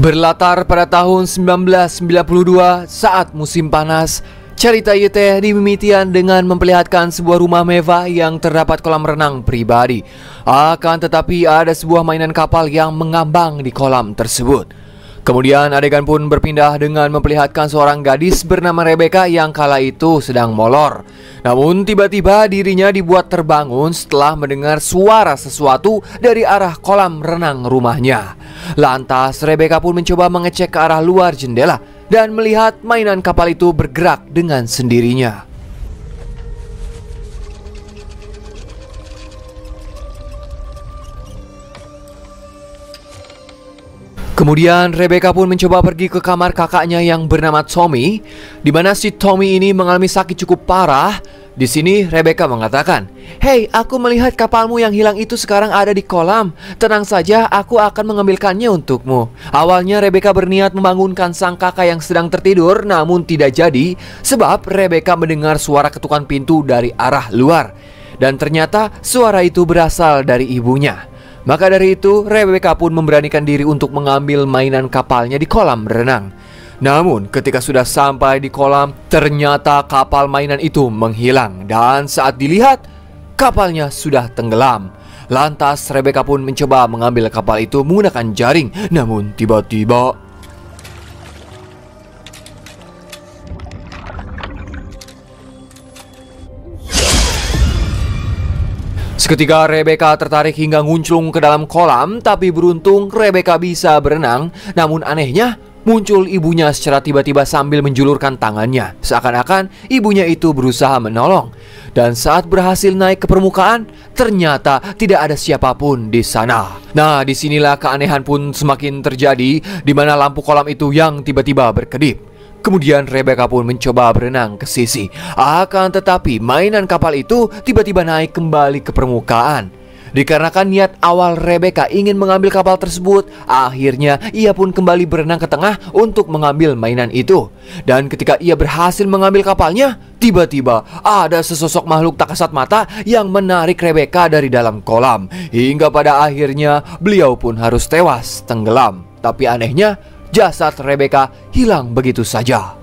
Berlatar pada tahun 1992 saat musim panas, cerita ieu teh dimimitian dengan memperlihatkan sebuah rumah mewah yang terdapat kolam renang pribadi. Akan tetapi ada sebuah mainan kapal yang mengambang di kolam tersebut. Kemudian adegan pun berpindah dengan memperlihatkan seorang gadis bernama Rebecca yang kala itu sedang molor. Namun tiba-tiba dirinya dibuat terbangun setelah mendengar suara sesuatu dari arah kolam renang rumahnya. Lantas Rebecca pun mencoba mengecek ke arah luar jendela dan melihat mainan kapal itu bergerak dengan sendirinya. Kemudian Rebecca pun mencoba pergi ke kamar kakaknya yang bernama Tommy, di mana si Tommy ini mengalami sakit cukup parah. Di sini Rebecca mengatakan, "Hei, aku melihat kapalmu yang hilang itu sekarang ada di kolam. Tenang saja, aku akan mengambilkannya untukmu." Awalnya Rebecca berniat membangunkan sang kakak yang sedang tertidur, namun tidak jadi sebab Rebecca mendengar suara ketukan pintu dari arah luar. Dan ternyata suara itu berasal dari ibunya. Maka dari itu, Rebecca pun memberanikan diri untuk mengambil mainan kapalnya di kolam renang. Namun, ketika sudah sampai di kolam, ternyata kapal mainan itu menghilang. Dan saat dilihat, kapalnya sudah tenggelam. Lantas, Rebecca pun mencoba mengambil kapal itu menggunakan jaring. Namun, tiba-tiba seketika Rebecca tertarik hingga ngunclung ke dalam kolam, tapi beruntung Rebecca bisa berenang. Namun anehnya, muncul ibunya secara tiba-tiba sambil menjulurkan tangannya. Seakan-akan ibunya itu berusaha menolong. Dan saat berhasil naik ke permukaan, ternyata tidak ada siapapun di sana. Nah, disinilah keanehan pun semakin terjadi, di mana lampu kolam itu yang tiba-tiba berkedip. Kemudian Rebecca pun mencoba berenang ke sisi. Akan tetapi mainan kapal itu tiba-tiba naik kembali ke permukaan. Dikarenakan niat awal Rebecca ingin mengambil kapal tersebut, akhirnya ia pun kembali berenang ke tengah untuk mengambil mainan itu. Dan ketika ia berhasil mengambil kapalnya, tiba-tiba ada sesosok makhluk tak kasat mata yang menarik Rebecca dari dalam kolam. Hingga pada akhirnya beliau pun harus tewas tenggelam. Tapi anehnya, jasad Rebecca hilang begitu saja.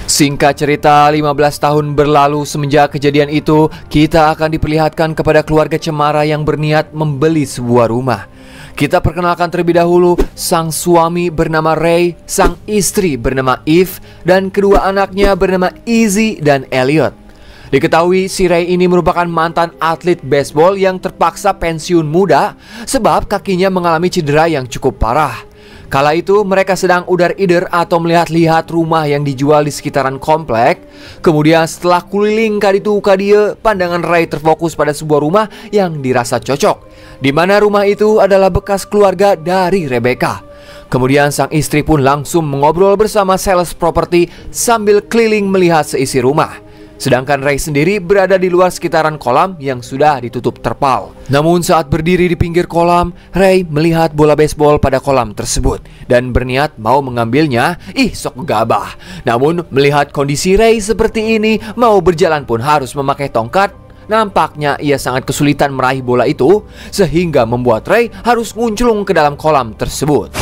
Singkat cerita, 15 tahun berlalu semenjak kejadian itu, kita akan diperlihatkan kepada keluarga cemara yang berniat membeli sebuah rumah. Kita perkenalkan terlebih dahulu sang suami bernama Ray, sang istri bernama Eve, dan kedua anaknya bernama Izzy dan Elliot. Diketahui si Ray ini merupakan mantan atlet baseball yang terpaksa pensiun muda sebab kakinya mengalami cedera yang cukup parah. Kala itu mereka sedang udar-ider atau melihat-lihat rumah yang dijual di sekitaran komplek. Kemudian setelah keliling kaditu kadia, pandangan Ray terfokus pada sebuah rumah yang dirasa cocok, di mana rumah itu adalah bekas keluarga dari Rebecca. Kemudian sang istri pun langsung mengobrol bersama sales properti sambil keliling melihat seisi rumah. Sedangkan Ray sendiri berada di luar sekitaran kolam yang sudah ditutup terpal. Namun saat berdiri di pinggir kolam, Ray melihat bola baseball pada kolam tersebut dan berniat mau mengambilnya. Sok gegabah. Namun melihat kondisi Ray seperti ini, mau berjalan pun harus memakai tongkat. Nampaknya ia sangat kesulitan meraih bola itu, sehingga membuat Ray harus ngunclung ke dalam kolam tersebut.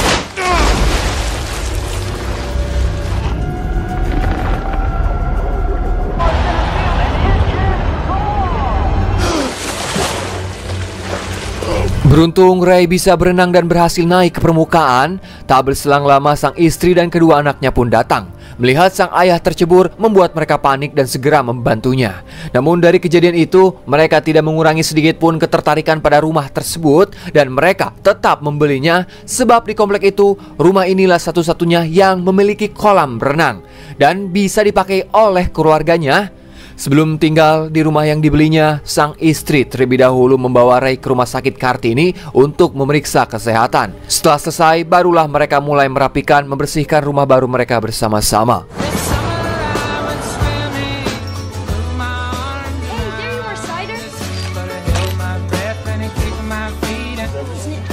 Beruntung Ray bisa berenang dan berhasil naik ke permukaan. Tak berselang lama sang istri dan kedua anaknya pun datang. Melihat sang ayah tercebur membuat mereka panik dan segera membantunya. Namun dari kejadian itu, mereka tidak mengurangi sedikit pun ketertarikan pada rumah tersebut. Dan mereka tetap membelinya sebab di komplek itu, rumah inilah satu-satunya yang memiliki kolam renang dan bisa dipakai oleh keluarganya. Sebelum tinggal di rumah yang dibelinya, sang istri terlebih dahulu membawa Ray ke rumah sakit Kartini untuk memeriksa kesehatan. Setelah selesai, barulah mereka mulai merapikan, membersihkan rumah baru mereka bersama-sama. Isn't it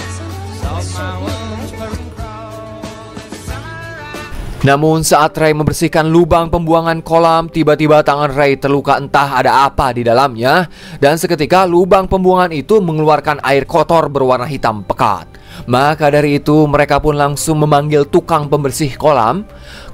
Namun saat Ray membersihkan lubang pembuangan kolam, tiba-tiba tangan Ray terluka, entah ada apa di dalamnya. Dan seketika lubang pembuangan itu mengeluarkan air kotor berwarna hitam pekat. Maka dari itu mereka pun langsung memanggil tukang pembersih kolam.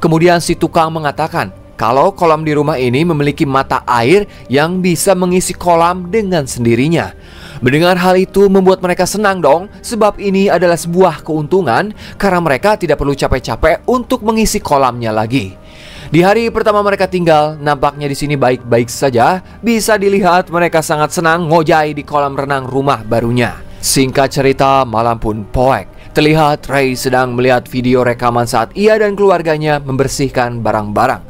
Kemudian si tukang mengatakan kalau kolam di rumah ini memiliki mata air yang bisa mengisi kolam dengan sendirinya. Mendengar hal itu membuat mereka senang dong, sebab ini adalah sebuah keuntungan karena mereka tidak perlu capek-capek untuk mengisi kolamnya lagi. Di hari pertama mereka tinggal, nampaknya di sini baik-baik saja. Bisa dilihat mereka sangat senang ngojai di kolam renang rumah barunya. Singkat cerita, malam pun poek. Terlihat Ray sedang melihat video rekaman saat ia dan keluarganya membersihkan barang-barang.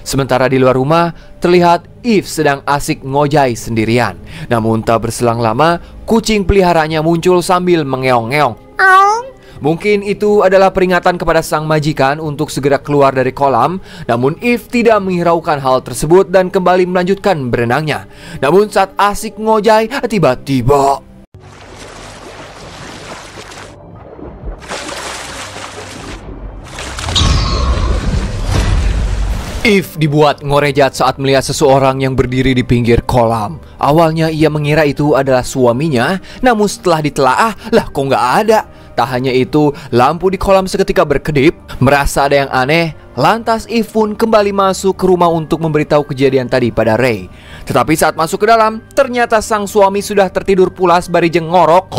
Sementara di luar rumah, terlihat Eve sedang asik ngojai sendirian. Namun tak berselang lama, kucing peliharanya muncul sambil mengeong-ngeong. Mungkin itu adalah peringatan kepada sang majikan untuk segera keluar dari kolam. Namun Eve tidak menghiraukan hal tersebut dan kembali melanjutkan berenangnya. Namun saat asik ngojai, tiba-tiba Eve dibuat ngorejat saat melihat seseorang yang berdiri di pinggir kolam. Awalnya ia mengira itu adalah suaminya, namun setelah ditelaah, lah kok nggak ada. Tak hanya itu, lampu di kolam seketika berkedip. Merasa ada yang aneh, lantas Eve pun kembali masuk ke rumah untuk memberitahu kejadian tadi pada Ray. Tetapi saat masuk ke dalam, ternyata sang suami sudah tertidur pulas barijeng ngorok.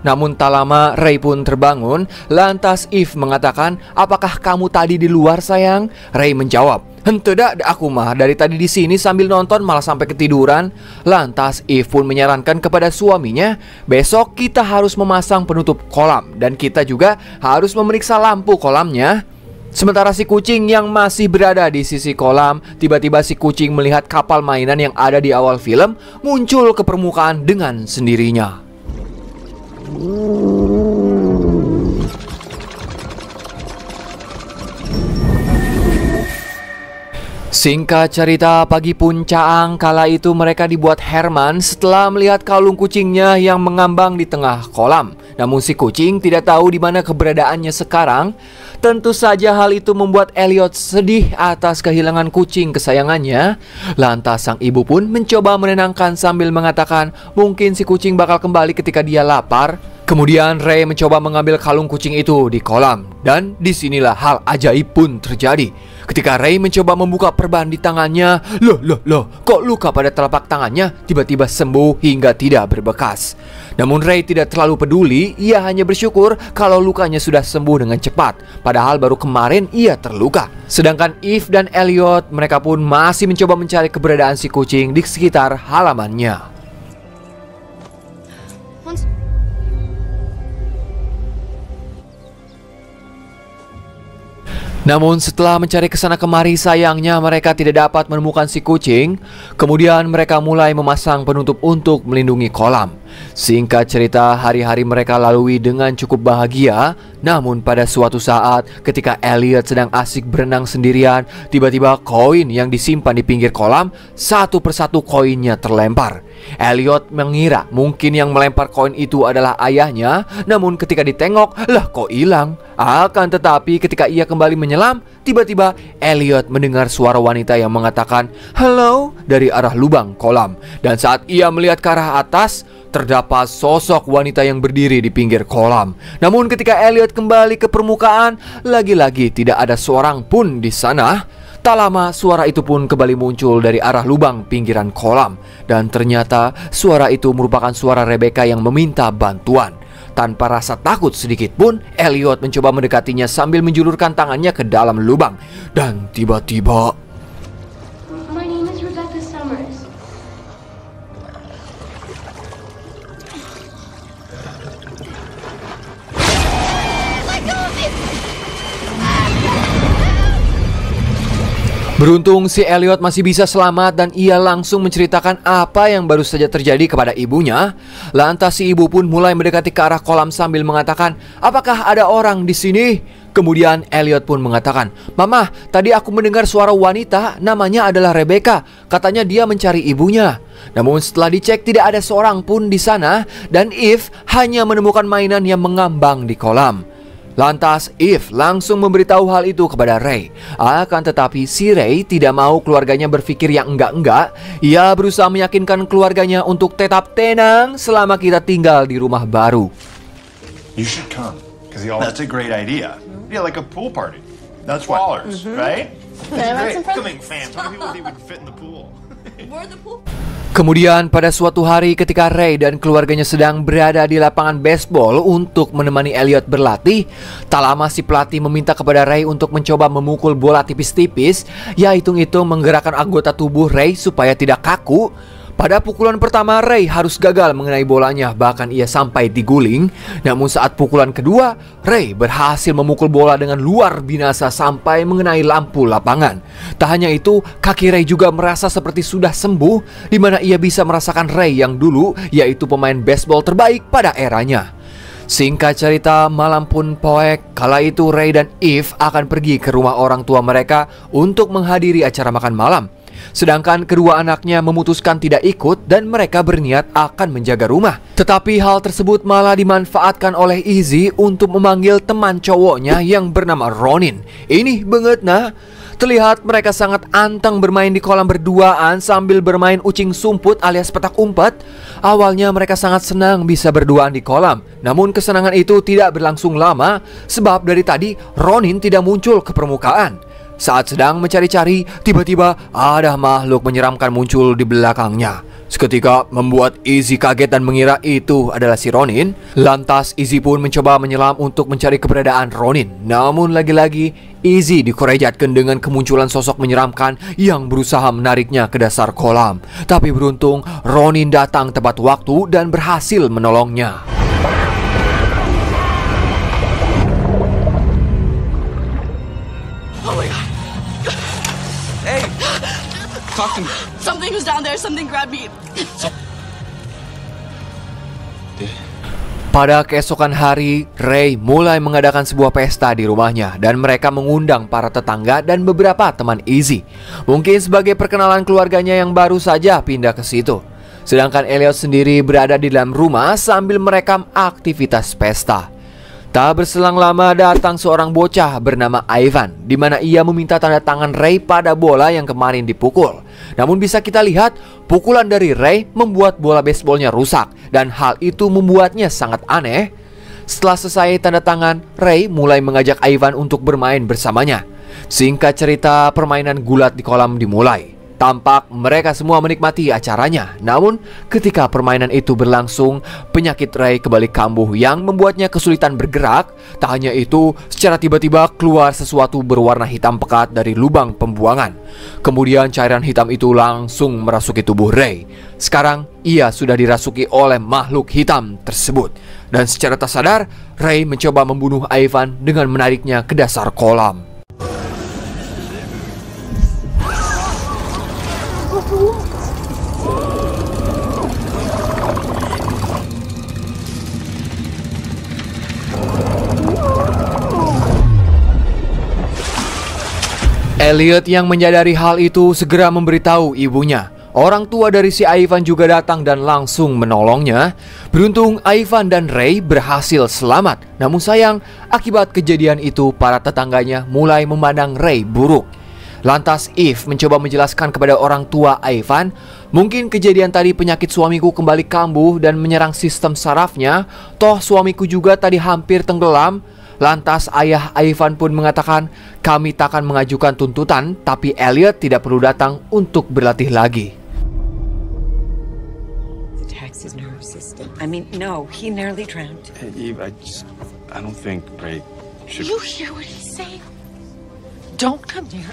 Namun tak lama Ray pun terbangun. Lantas Eve mengatakan, apakah kamu tadi di luar sayang? Ray menjawab, hente dak, aku mah dari tadi di sini sambil nonton malah sampai ketiduran. Lantas Eve pun menyarankan kepada suaminya, besok kita harus memasang penutup kolam dan kita juga harus memeriksa lampu kolamnya. Sementara si kucing yang masih berada di sisi kolam, tiba-tiba si kucing melihat kapal mainan yang ada di awal film muncul ke permukaan dengan sendirinya. Singkat cerita, pagi pun caang kala itu mereka dibuat Herman setelah melihat kalung kucingnya yang mengambang di tengah kolam. Namun si kucing tidak tahu di mana keberadaannya sekarang. Tentu saja hal itu membuat Elliot sedih atas kehilangan kucing kesayangannya. Lantas sang ibu pun mencoba menenangkan sambil mengatakan mungkin si kucing bakal kembali ketika dia lapar. Kemudian Ray mencoba mengambil kalung kucing itu di kolam. Dan disinilah hal ajaib pun terjadi. Ketika Ray mencoba membuka perban di tangannya, loh, kok luka pada telapak tangannya tiba-tiba sembuh hingga tidak berbekas. Namun Ray tidak terlalu peduli, ia hanya bersyukur kalau lukanya sudah sembuh dengan cepat. Padahal baru kemarin ia terluka. Sedangkan Eve dan Elliot, mereka pun masih mencoba mencari keberadaan si kucing di sekitar halamannya. Namun setelah mencari kesana kemari, sayangnya mereka tidak dapat menemukan si kucing. Kemudian mereka mulai memasang penutup untuk melindungi kolam. Singkat cerita, hari-hari mereka lalui dengan cukup bahagia. Namun pada suatu saat ketika Elliot sedang asik berenang sendirian, tiba-tiba koin yang disimpan di pinggir kolam, satu persatu koinnya terlempar. Elliot mengira mungkin yang melempar koin itu adalah ayahnya. Namun ketika ditengok, lah kok hilang. Akan tetapi ketika ia kembali menyelam, tiba-tiba Elliot mendengar suara wanita yang mengatakan "Halo" dari arah lubang kolam. Dan saat ia melihat ke arah atas, terdapat sosok wanita yang berdiri di pinggir kolam. Namun ketika Elliot kembali ke permukaan, lagi-lagi tidak ada seorang pun di sana. Tak lama suara itu pun kembali muncul dari arah lubang pinggiran kolam. Dan ternyata suara itu merupakan suara Rebecca yang meminta bantuan. Tanpa rasa takut sedikit pun, Elliot mencoba mendekatinya sambil menjulurkan tangannya ke dalam lubang. Dan tiba-tiba My name is Rebecca Summers. beruntung si Elliot masih bisa selamat dan ia langsung menceritakan apa yang baru saja terjadi kepada ibunya. Lantas si ibu pun mulai mendekati ke arah kolam sambil mengatakan, "Apakah ada orang di sini?" Kemudian Elliot pun mengatakan, "Mama, tadi aku mendengar suara wanita, namanya adalah Rebecca. Katanya dia mencari ibunya." Namun setelah dicek tidak ada seorang pun di sana dan Eve hanya menemukan mainan yang mengambang di kolam. Lantas Eve langsung memberitahu hal itu kepada Ray. Akan tetapi si Ray tidak mau keluarganya berpikir yang enggak-enggak. Ia berusaha meyakinkan keluarganya untuk tetap tenang selama kita tinggal di rumah baru. You should come, because that's a great idea. Yeah, like a pool party. That's Wallers, right? Coming fans. How many people think would fit in the pool? We're the pool. Kemudian pada suatu hari ketika Ray dan keluarganya sedang berada di lapangan baseball untuk menemani Elliot berlatih, tak lama si pelatih meminta kepada Ray untuk mencoba memukul bola tipis-tipis. Ya hitung-hitung menggerakkan anggota tubuh Ray supaya tidak kaku. Pada pukulan pertama Ray harus gagal mengenai bolanya, bahkan ia sampai diguling. Namun saat pukulan kedua, Ray berhasil memukul bola dengan luar binasa sampai mengenai lampu lapangan. Tak hanya itu, kaki Ray juga merasa seperti sudah sembuh, di mana ia bisa merasakan Ray yang dulu yaitu pemain baseball terbaik pada eranya. Singkat cerita, malam pun poek. Kala itu Ray dan Eve akan pergi ke rumah orang tua mereka untuk menghadiri acara makan malam. Sedangkan kedua anaknya memutuskan tidak ikut dan mereka berniat akan menjaga rumah. Tetapi hal tersebut malah dimanfaatkan oleh Izzy untuk memanggil teman cowoknya yang bernama Ronin. Ini banget nah. Terlihat mereka sangat anteng bermain di kolam berduaan sambil bermain ucing sumput alias petak umpet. Awalnya mereka sangat senang bisa berduaan di kolam. Namun kesenangan itu tidak berlangsung lama sebab dari tadi Ronin tidak muncul ke permukaan. Saat sedang mencari-cari, tiba-tiba ada makhluk menyeramkan muncul di belakangnya. Seketika membuat Izzy kaget dan mengira itu adalah si Ronin. Lantas Izzy pun mencoba menyelam untuk mencari keberadaan Ronin. Namun lagi-lagi Izzy dikorejatkan dengan kemunculan sosok menyeramkan yang berusaha menariknya ke dasar kolam. Tapi beruntung Ronin datang tepat waktu dan berhasil menolongnya. Talk to me. Something was down there. Something grabbed me. Pada keesokan hari, Ray mulai mengadakan sebuah pesta di rumahnya dan mereka mengundang para tetangga dan beberapa teman Izzy. Mungkin sebagai perkenalan keluarganya yang baru saja pindah ke situ. Sedangkan Elliot sendiri berada di dalam rumah sambil merekam aktivitas pesta. Tak berselang lama datang seorang bocah bernama Ivan, di mana ia meminta tanda tangan Ray pada bola yang kemarin dipukul. Namun bisa kita lihat, pukulan dari Ray membuat bola baseballnya rusak, dan hal itu membuatnya sangat aneh. Setelah selesai tanda tangan, Ray mulai mengajak Ivan untuk bermain bersamanya. Singkat cerita, permainan gulat di kolam dimulai. Tampak mereka semua menikmati acaranya. Namun ketika permainan itu berlangsung, penyakit Ray kembali kambuh yang membuatnya kesulitan bergerak. Tak hanya itu, secara tiba-tiba keluar sesuatu berwarna hitam pekat dari lubang pembuangan. Kemudian cairan hitam itu langsung merasuki tubuh Ray. Sekarang ia sudah dirasuki oleh makhluk hitam tersebut. Dan secara tak sadar, Ray mencoba membunuh Ivan dengan menariknya ke dasar kolam. Elliot yang menyadari hal itu segera memberitahu ibunya. Orang tua dari si Ivan juga datang dan langsung menolongnya. Beruntung Ivan dan Ray berhasil selamat. Namun sayang, akibat kejadian itu para tetangganya mulai memandang Ray buruk. Lantas Eve mencoba menjelaskan kepada orang tua Ivan, mungkin kejadian tadi penyakit suamiku kembali kambuh dan menyerang sistem sarafnya. Toh suamiku juga tadi hampir tenggelam. Lantas ayah Ivan pun mengatakan, kami takkan mengajukan tuntutan, tapi Elliot tidak perlu datang untuk berlatih lagi. I mean, no, he nearly drowned. Hey, Eve, I don't think Ray should... You hear what he's saying? Don't come near.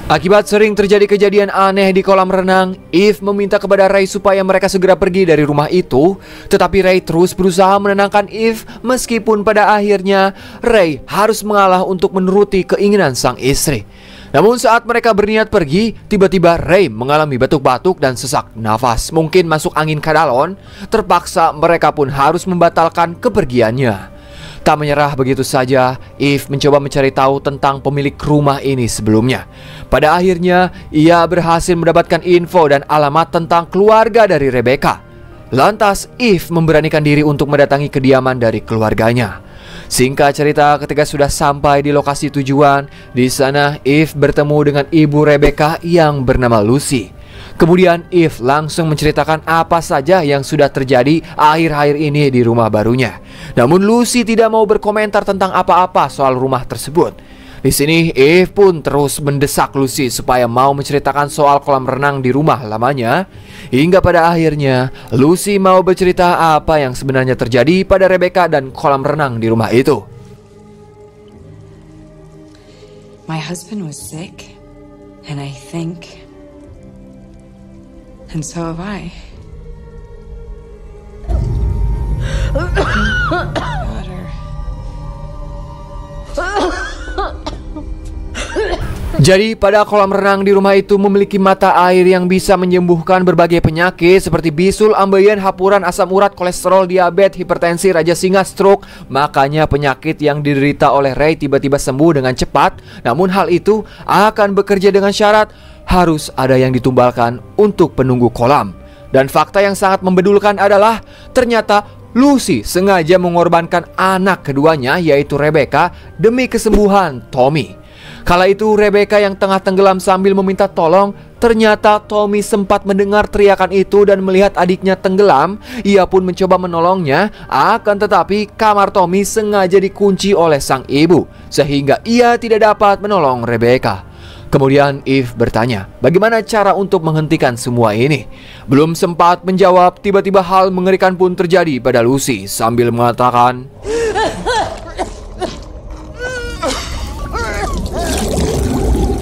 Akibat sering terjadi kejadian aneh di kolam renang, Eve meminta kepada Ray supaya mereka segera pergi dari rumah itu. Tetapi Ray terus berusaha menenangkan Eve, meskipun pada akhirnya Ray harus mengalah untuk menuruti keinginan sang istri. Namun saat mereka berniat pergi, tiba-tiba Ray mengalami batuk-batuk dan sesak nafas. Mungkin masuk angin kadalon, terpaksa mereka pun harus membatalkan kepergiannya. Tak menyerah begitu saja, Eve mencoba mencari tahu tentang pemilik rumah ini sebelumnya. Pada akhirnya, ia berhasil mendapatkan info dan alamat tentang keluarga dari Rebecca. Lantas Eve memberanikan diri untuk mendatangi kediaman dari keluarganya. Singkat cerita, ketika sudah sampai di lokasi tujuan, di sana Eve bertemu dengan ibu Rebecca yang bernama Lucy. Kemudian Eve langsung menceritakan apa saja yang sudah terjadi akhir-akhir ini di rumah barunya. Namun Lucy tidak mau berkomentar tentang apa-apa soal rumah tersebut. Di sini Eve pun terus mendesak Lucy supaya mau menceritakan soal kolam renang di rumah lamanya. Hingga pada akhirnya Lucy mau bercerita apa yang sebenarnya terjadi pada Rebecca dan kolam renang di rumah itu. My husband was sick, and I think, and so have I. Daughter. Jadi pada kolam renang di rumah itu memiliki mata air yang bisa menyembuhkan berbagai penyakit seperti bisul, ambeien, hapuran, asam urat, kolesterol, diabetes, hipertensi, raja singa, stroke. Makanya penyakit yang diderita oleh Ray tiba-tiba sembuh dengan cepat. Namun hal itu akan bekerja dengan syarat harus ada yang ditumbalkan untuk penunggu kolam. Dan fakta yang sangat membedulkan adalah ternyata Lucy sengaja mengorbankan anak keduanya yaitu Rebecca demi kesembuhan Tommy. Kala itu Rebecca yang tengah tenggelam sambil meminta tolong, ternyata Tommy sempat mendengar teriakan itu dan melihat adiknya tenggelam. Ia pun mencoba menolongnya, akan tetapi kamar Tommy sengaja dikunci oleh sang ibu sehingga ia tidak dapat menolong Rebecca. Kemudian Eve bertanya, bagaimana cara untuk menghentikan semua ini? Belum sempat menjawab, tiba-tiba hal mengerikan pun terjadi pada Lucy sambil mengatakan,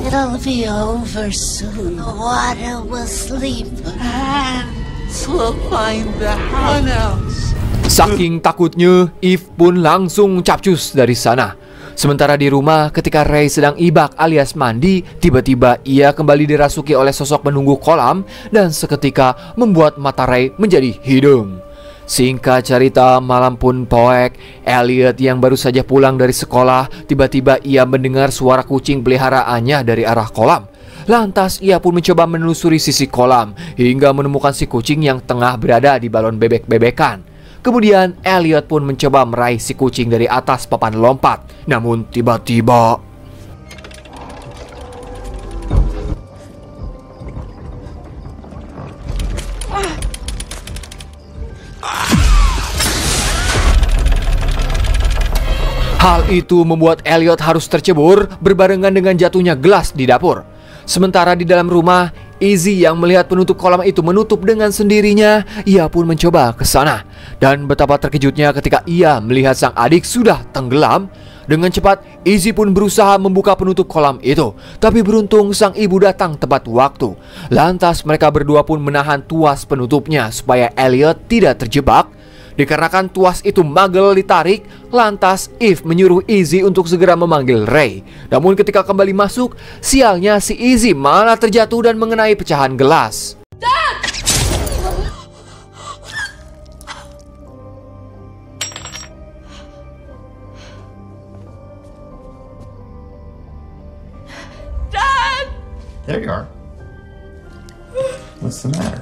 "It'll be over soon. The water will sleep. Ants will find the house." Saking takutnya, Eve pun langsung capcus dari sana. Sementara di rumah, ketika Ray sedang ibak alias mandi, tiba-tiba ia kembali dirasuki oleh sosok penunggu kolam dan seketika membuat mata Ray menjadi hidung. Singkat cerita, malam pun poek. Elliot yang baru saja pulang dari sekolah, tiba-tiba ia mendengar suara kucing peliharaannya dari arah kolam. Lantas ia pun mencoba menelusuri sisi kolam hingga menemukan si kucing yang tengah berada di balon bebek-bebekan. Kemudian Elliot pun mencoba meraih si kucing dari atas papan lompat. Namun tiba-tiba hal itu membuat Elliot harus tercebur berbarengan dengan jatuhnya gelas di dapur. Sementara di dalam rumah, Izzy yang melihat penutup kolam itu menutup dengan sendirinya, ia pun mencoba ke sana. Dan betapa terkejutnya ketika ia melihat sang adik sudah tenggelam. Dengan cepat, Izzy pun berusaha membuka penutup kolam itu. Tapi beruntung sang ibu datang tepat waktu. Lantas mereka berdua pun menahan tuas penutupnya supaya Elliot tidak terjebak. Dikarenakan tuas itu magel ditarik, lantas Eve menyuruh Izzy untuk segera memanggil Ray. Namun ketika kembali masuk, sialnya si Izzy malah terjatuh dan mengenai pecahan gelas. Dad! Dad! There you are. What's the matter?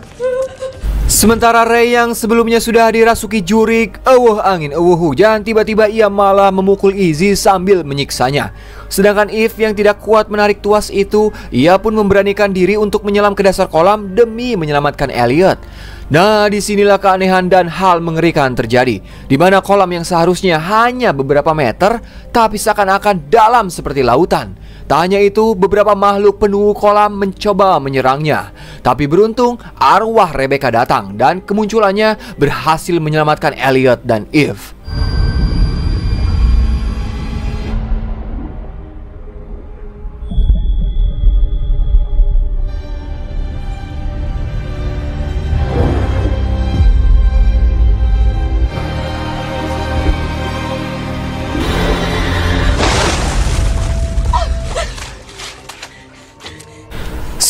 Sementara Ray yang sebelumnya sudah dirasuki jurik, angin, hujan, tiba-tiba ia malah memukul Izzy sambil menyiksanya. Sedangkan Eve yang tidak kuat menarik tuas itu, ia pun memberanikan diri untuk menyelam ke dasar kolam demi menyelamatkan Elliot. Nah, disinilah keanehan dan hal mengerikan terjadi, di mana kolam yang seharusnya hanya beberapa meter, tapi seakan-akan dalam seperti lautan. Tak hanya itu, beberapa makhluk penunggu kolam mencoba menyerangnya. Tapi beruntung, arwah Rebecca datang dan kemunculannya berhasil menyelamatkan Elliot dan Eve.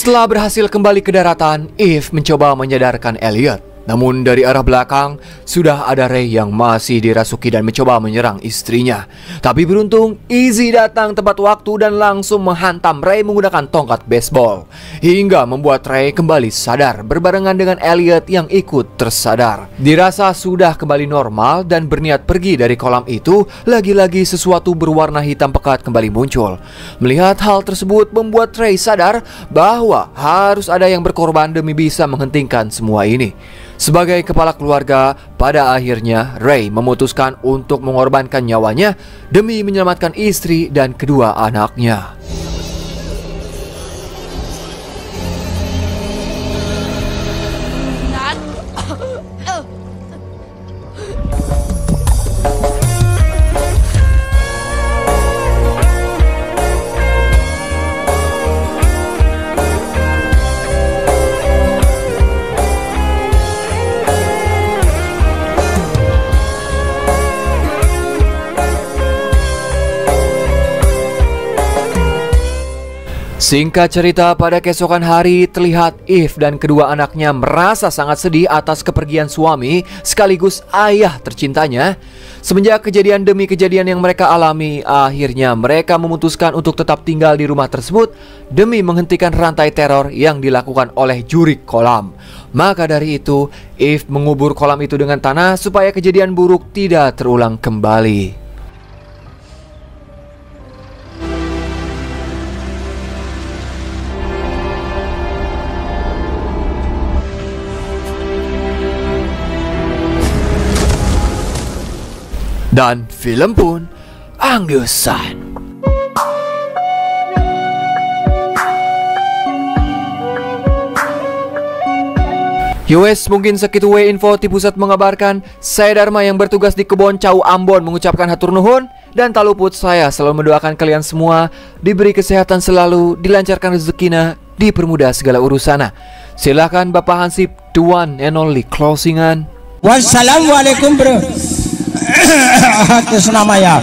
Setelah berhasil kembali ke daratan, Eve mencoba menyadarkan Elliot. Namun dari arah belakang sudah ada Ray yang masih dirasuki dan mencoba menyerang istrinya. Tapi beruntung Izzy datang tepat waktu dan langsung menghantam Ray menggunakan tongkat baseball, hingga membuat Ray kembali sadar berbarengan dengan Elliot yang ikut tersadar. Dirasa sudah kembali normal dan berniat pergi dari kolam itu, lagi-lagi sesuatu berwarna hitam pekat kembali muncul. Melihat hal tersebut membuat Ray sadar bahwa harus ada yang berkorban demi bisa menghentikan semua ini. Sebagai kepala keluarga, pada akhirnya Ray memutuskan untuk mengorbankan nyawanya demi menyelamatkan istri dan kedua anaknya. Singkat cerita, pada keesokan hari terlihat Eve dan kedua anaknya merasa sangat sedih atas kepergian suami sekaligus ayah tercintanya. Semenjak kejadian demi kejadian yang mereka alami, akhirnya mereka memutuskan untuk tetap tinggal di rumah tersebut demi menghentikan rantai teror yang dilakukan oleh juri kolam. Maka dari itu, Eve mengubur kolam itu dengan tanah supaya kejadian buruk tidak terulang kembali. Dan film pun anggusan. Yowes, mungkin segitu info di pusat mengabarkan. Saya Dharma yang bertugas di Kebon Cau Ambon mengucapkan hatur nuhun. Dan tak luput saya selalu mendoakan kalian semua diberi kesehatan selalu, dilancarkan rezekinya, dipermudah segala urusannya. Silahkan Bapak Hansip, the one and only closingan. Wassalamualaikum bro. Atas nama ya.